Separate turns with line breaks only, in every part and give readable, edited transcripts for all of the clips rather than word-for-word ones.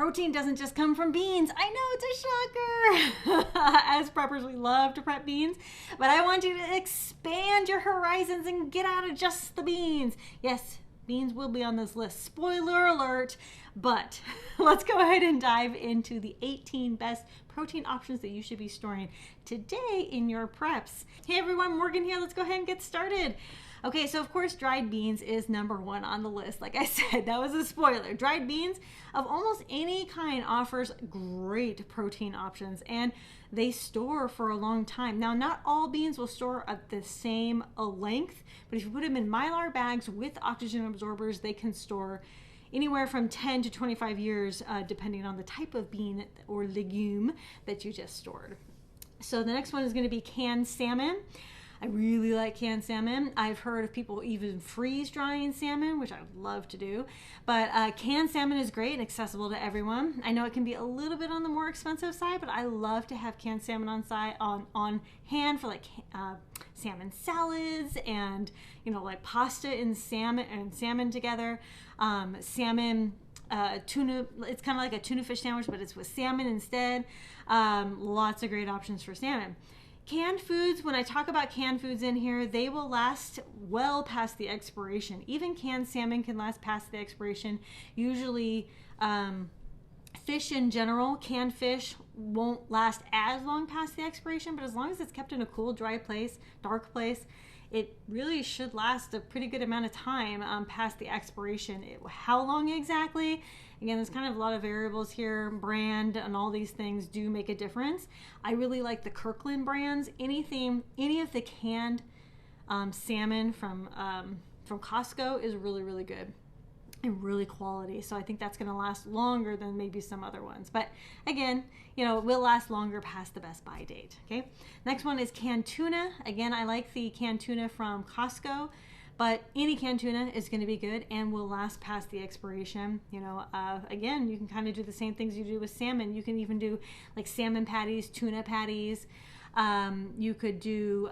protein doesn't just come from beans. I know, it's a shocker. As preppers, we love to prep beans, but I want you to expand your horizons and get out of just the beans. Yes, beans will be on this list. Spoiler alert. But let's go ahead and dive into the 18 best protein options that you should be storing today in your preps. Hey everyone, Morgan here. Let's go ahead and get started. Okay, so of course dried beans is number one on the list. Like I said, that was a spoiler. Dried beans of almost any kind offers great protein options, and they store for a long time. Now, not all beans will store at the same length, but if you put them in Mylar bags with oxygen absorbers, they can store anywhere from 10 to 25 years, depending on the type of bean or legume that you just stored. So the next one is going to be canned salmon. I really like canned salmon. I've heard of people even freeze drying salmon, which I would love to do. But canned salmon is great and accessible to everyone. I know it can be a little bit on the more expensive side, but I love to have canned salmon on hand for like salmon salads and like pasta and salmon together. Salmon. Tuna, it's kind of like a tuna fish sandwich, but it's with salmon instead. Lots of great options for salmon. Canned foods, when I talk about canned foods in here, they will last well past the expiration. Even canned salmon can last past the expiration. Usually, fish in general, canned fish won't last as long past the expiration, but as long as it's kept in a cool, dry place, dark place, it really should last a pretty good amount of time past the expiration. How long exactly? Again, there's kind of a lot of variables here. Brand and all these things do make a difference. I really like the Kirkland brands. Any of the canned salmon from Costco is really, really good and really quality. So I think that's going to last longer than maybe some other ones. But again, it will last longer past the best by date. Okay. Next one is canned tuna. Again, I like the canned tuna from Costco, but any canned tuna is going to be good and will last past the expiration. Again, you can kind of do the same things you do with salmon. You can even do like salmon patties, tuna patties. You could do,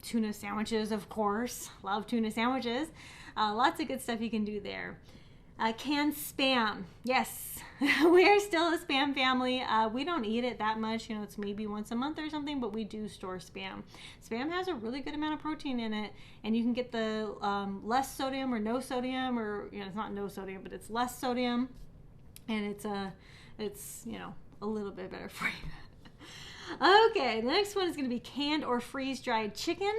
tuna sandwiches, of course. Love tuna sandwiches. Lots of good stuff you can do there. Canned Spam. Yes, we are still a Spam family. We don't eat it that much. It's maybe once a month or something, but we do store Spam. Spam has a really good amount of protein in it, and you can get the less sodium or no sodium, or it's not no sodium, but it's less sodium, and it's a little bit better for you. Okay, the next one is going to be canned or freeze-dried chicken.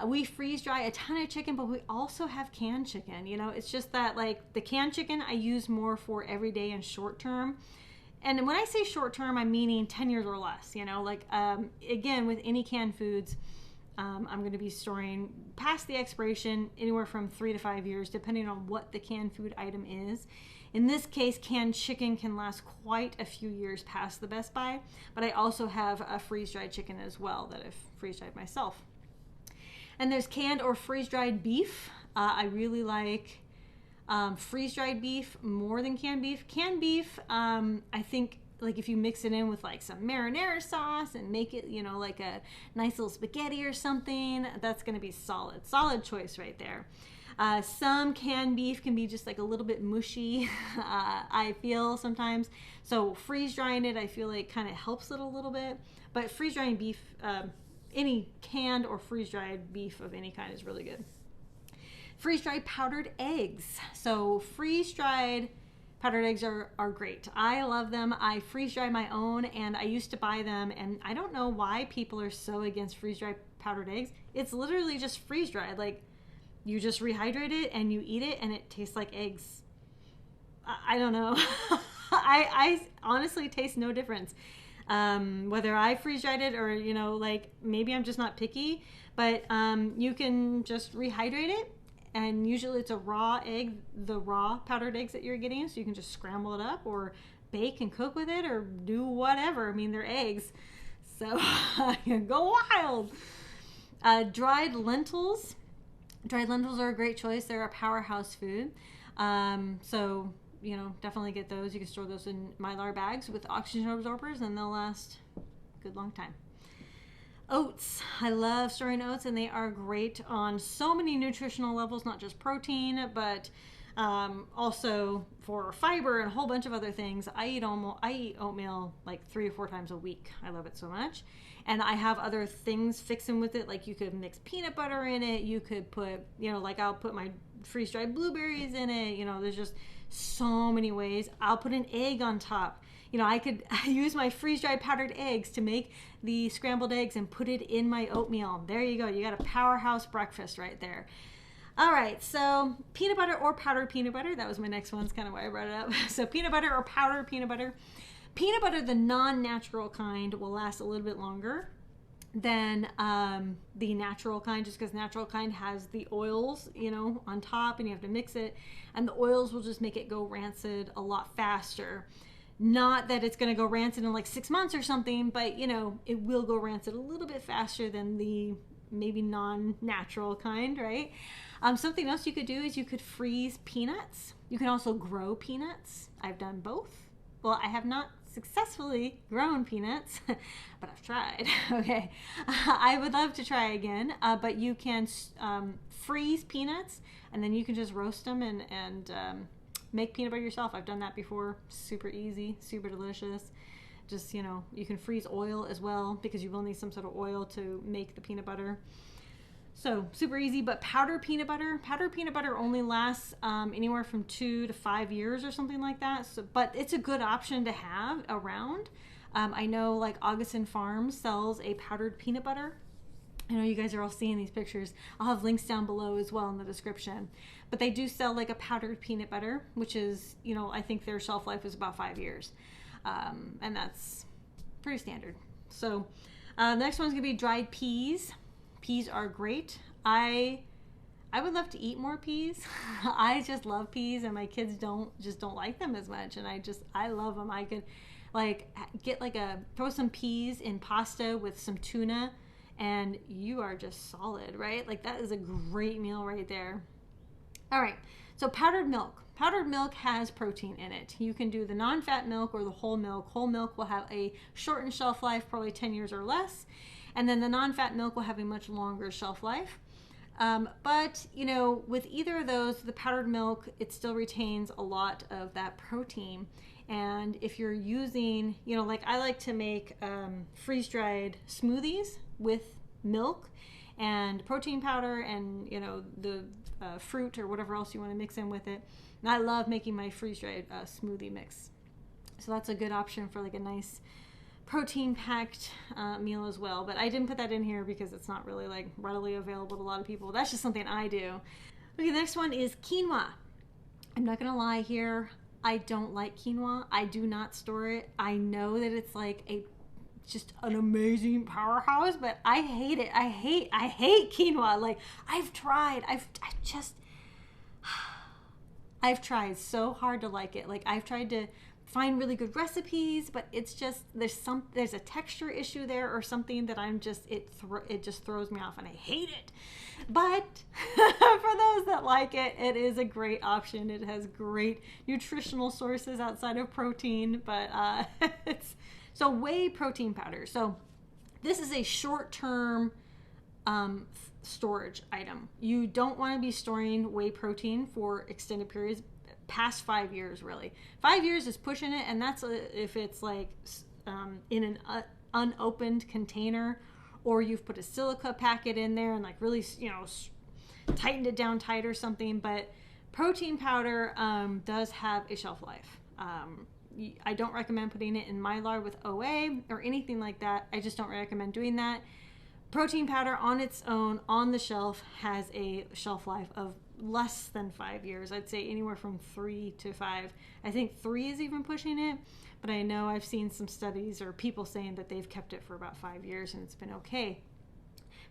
We freeze dry a ton of chicken, but we also have canned chicken. It's just that like the canned chicken I use more for everyday and short term. And when I say short term, I'm meaning 10 years or less. Again, with any canned foods, I'm going to be storing past the expiration anywhere from 3 to 5 years, depending on what the canned food item is. In this case, canned chicken can last quite a few years past the best by, but I also have a freeze-dried chicken as well that I've freeze-dried myself. And there's canned or freeze-dried beef. I really like freeze-dried beef more than canned beef. Canned beef, I think, like if you mix it in with like some marinara sauce and make it, like a nice little spaghetti or something, that's going to be solid choice right there. Some canned beef can be just like a little bit mushy, I feel sometimes. So freeze-drying it, I feel like kind of helps it a little bit. But freeze-drying beef, any canned or freeze-dried beef of any kind is really good. Freeze-dried powdered eggs. So freeze-dried powdered eggs are great. I love them. I freeze-dry my own, and I used to buy them, and I don't know why people are so against freeze-dried powdered eggs. It's literally just freeze-dried. Like, you just rehydrate it, and you eat it, and it tastes like eggs. I don't know. I honestly taste no difference. Whether I freeze-dried it or, like maybe I'm just not picky, but you can just rehydrate it, and usually it's a raw egg, the raw powdered eggs that you're getting, so you can just scramble it up or bake and cook with it or do whatever. I mean, they're eggs, so go wild. Dried lentils. Dried lentils are a great choice. They're a powerhouse food. So definitely get those. You can store those in Mylar bags with oxygen absorbers, and they'll last a good long time. Oats. I love storing oats, and they are great on so many nutritional levels, not just protein, but Also for fiber and a whole bunch of other things, I eat oatmeal like 3 or 4 times a week. I love it so much. And I have other things fixing with it. Like you could mix peanut butter in it. You could put, like I'll put my freeze-dried blueberries in it. There's just so many ways. I'll put an egg on top. I could use my freeze-dried powdered eggs to make the scrambled eggs and put it in my oatmeal. There you go. You got a powerhouse breakfast right there. All right, so peanut butter or powdered peanut butter. That was my next one. That's kind of why I brought it up. So peanut butter or powdered peanut butter. Peanut butter, the non-natural kind, will last a little bit longer than the natural kind, just because natural kind has the oils, on top, and you have to mix it. And the oils will just make it go rancid a lot faster. Not that it's going to go rancid in like 6 months or something, but, it will go rancid a little bit faster than the maybe non-natural kind, right? Something else you could do is you could freeze peanuts. You can also grow peanuts. I've done both. Well, I have not successfully grown peanuts, but I've tried. Okay. I would love to try again, but you can freeze peanuts, and then you can just roast them and make peanut butter yourself. I've done that before. Super easy, super delicious. Just, you can freeze oil as well, because you will need some sort of oil to make the peanut butter. So super easy. But powdered peanut butter only lasts anywhere from 2 to 5 years or something like that. So, but it's a good option to have around. I know like Augustin Farms sells a powdered peanut butter. I know you guys are all seeing these pictures. I'll have links down below as well in the description. But they do sell like a powdered peanut butter, which is, I think their shelf life is about 5 years. And that's pretty standard. So the next one's gonna be dried peas. Peas are great. I would love to eat more peas. I just love peas, and my kids don't like them as much, and I love them. I could get throw some peas in pasta with some tuna, and you are just solid, right? Like that is a great meal right there. All right, so powdered milk. Powdered milk has protein in it. You can do the non-fat milk or the whole milk. Whole milk will have a shortened shelf life, probably 10 years or less. And then the non-fat milk will have a much longer shelf life. But, with either of those, the powdered milk, it still retains a lot of that protein. And if you're using, like I like to make freeze-dried smoothies with milk and protein powder and, the fruit or whatever else you want to mix in with it. And I love making my freeze-dried smoothie mix. So that's a good option for like a nice protein-packed meal as well. But I didn't put that in here because it's not really like readily available to a lot of people. That's just something I do. Okay, the next one is quinoa. I'm not gonna lie here. I don't like quinoa. I do not store it. I know that it's like just an amazing powerhouse, but I hate it. I hate quinoa. Like I've tried so hard to like it. Like I've tried to find really good recipes, but it's just there's a texture issue there or something that it just throws me off, and I hate it. But for those that like it, it is a great option. It has great nutritional sources outside of protein, but so whey protein powder. So this is a short-term storage item. You don't want to be storing whey protein for extended periods past 5 years, really. 5 years is pushing it, and that's if it's like in an unopened container, or you've put a silica packet in there and like really tightened it down tight or something. But protein powder does have a shelf life. I don't recommend putting it in Mylar with OA or anything like that. I just don't recommend doing that. Protein powder on its own on the shelf has a shelf life of less than 5 years. I'd say anywhere from 3 to 5. I think 3 is even pushing it, but I know I've seen some studies or people saying that they've kept it for about 5 years and it's been okay.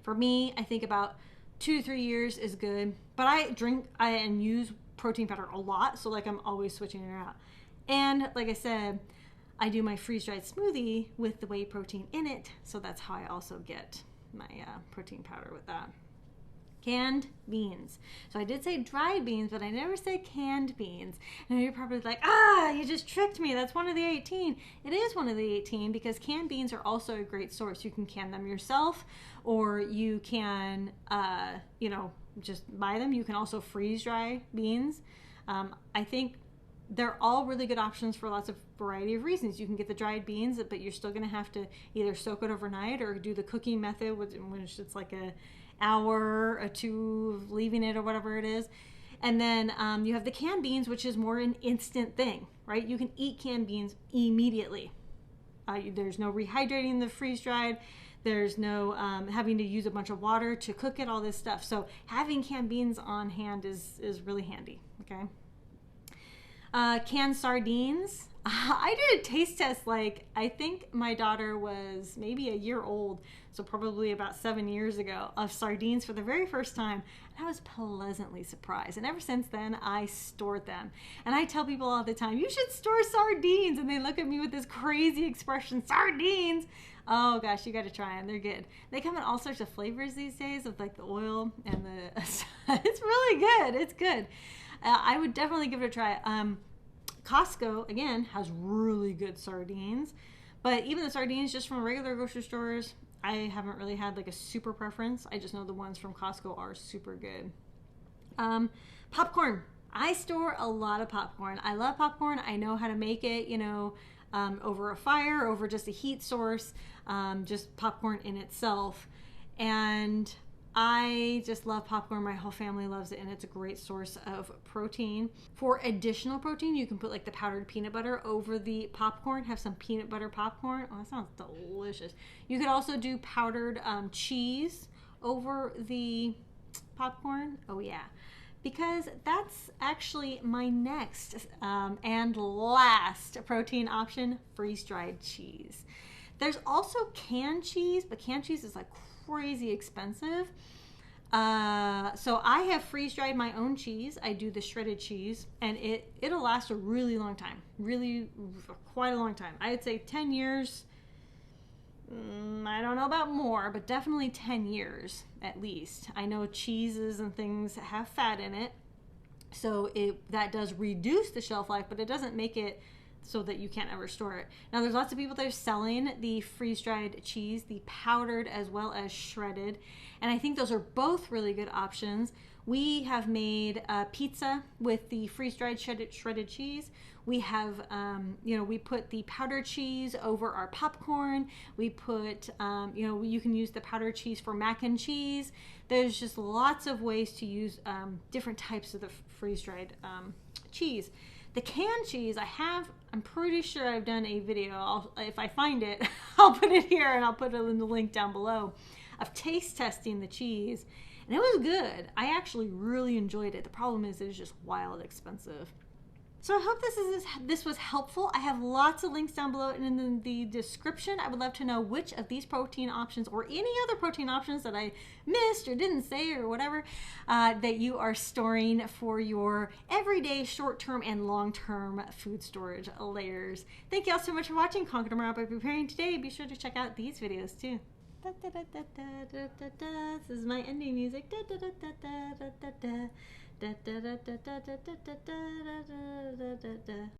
For me, I think about 2 to 3 years is good, but I use protein powder a lot, so like I'm always switching it out. And like I said, I do my freeze-dried smoothie with the whey protein in it, so that's how I also get my protein powder with that. Canned beans. So I did say dried beans, but I never said canned beans. And you're probably like, you just tricked me. That's one of the 18. It is one of the 18 because canned beans are also a great source. You can can them yourself, or you can, just buy them. You can also freeze dry beans. I think they're all really good options for lots of variety of reasons. You can get the dried beans, but you're still going to have to either soak it overnight or do the cooking method, which it's like an hour or two of leaving it or whatever it is. And then you have the canned beans, which is more an instant thing, right? You can eat canned beans immediately. There's no rehydrating the freeze dried. There's no having to use a bunch of water to cook it, all this stuff. So having canned beans on hand is really handy, okay? Canned sardines. I did a taste test, I think my daughter was maybe a year old, so probably about 7 years ago, of sardines for the very first time. And I was pleasantly surprised. And ever since then, I stored them. And I tell people all the time, you should store sardines. And they look at me with this crazy expression, sardines. Oh gosh, you got to try them. They're good. They come in all sorts of flavors these days of the oil and the, it's really good. It's good. I would definitely give it a try. Costco, again, has really good sardines, but even the sardines just from regular grocery stores, I haven't really had a super preference. I just know the ones from Costco are super good. Popcorn. I store a lot of popcorn. I love popcorn. I know how to make it, over a fire, over just a heat source, just popcorn in itself. And I just love popcorn. My whole family loves it, and it's a great source of protein. For additional protein, you can put the powdered peanut butter over the popcorn. Have some peanut butter popcorn. Oh, that sounds delicious. You could also do powdered cheese over the popcorn. Oh yeah, because that's actually my next and last protein option: freeze-dried cheese. There's also canned cheese, but canned cheese is crazy expensive. So I have freeze dried my own cheese. I do the shredded cheese, and it'll last a really long time, really quite a long time. I'd say 10 years. I don't know about more, but definitely 10 years at least. I know cheeses and things have fat in it, so that does reduce the shelf life, but it doesn't make it so that you can't ever store it. Now, there's lots of people that are selling the freeze-dried cheese, the powdered as well as shredded, and I think those are both really good options. We have made pizza with the freeze-dried shredded cheese. We have, we put the powdered cheese over our popcorn. We put, you can use the powdered cheese for mac and cheese. There's just lots of ways to use different types of the freeze-dried cheese. The canned cheese, I'm pretty sure I've done a video. If I find it, I'll put it here, and I'll put it in the link down below, of taste testing the cheese. And it was good. I actually really enjoyed it. The problem is it was just wild expensive. So I hope this was helpful. I have lots of links down below and in the description. I would love to know which of these protein options or any other protein options that I missed or didn't say or whatever that you are storing for your everyday short-term and long-term food storage layers. Thank you all so much for watching Conquer Tomorrow by Preparing Today. Be sure to check out these videos too. This is my ending music.